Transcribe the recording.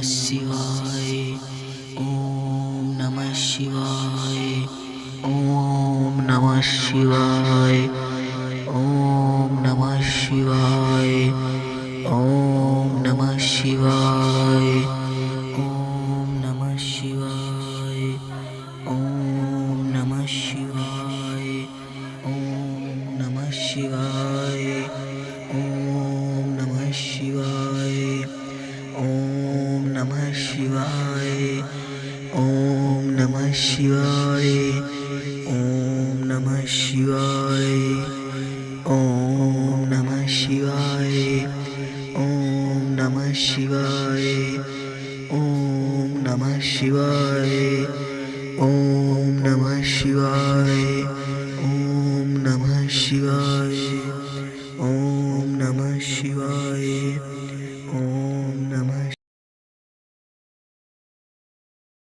शिवाय ओम नमः शिवाय ओम नमः शिवाय ओम नमः शिवाय ओम नमः शिवाय ओम नमः शिवाय ओम नमः शिवाय ओम नमः शिवाय ओम नमः शिवाय ओम नमः शिवाय ओम नमः शिवाय ओम नमः शिवाय ओम नमः शिवाय ओम नमः शिवाय ओम नमः शिवाय ओम नमः शिवाय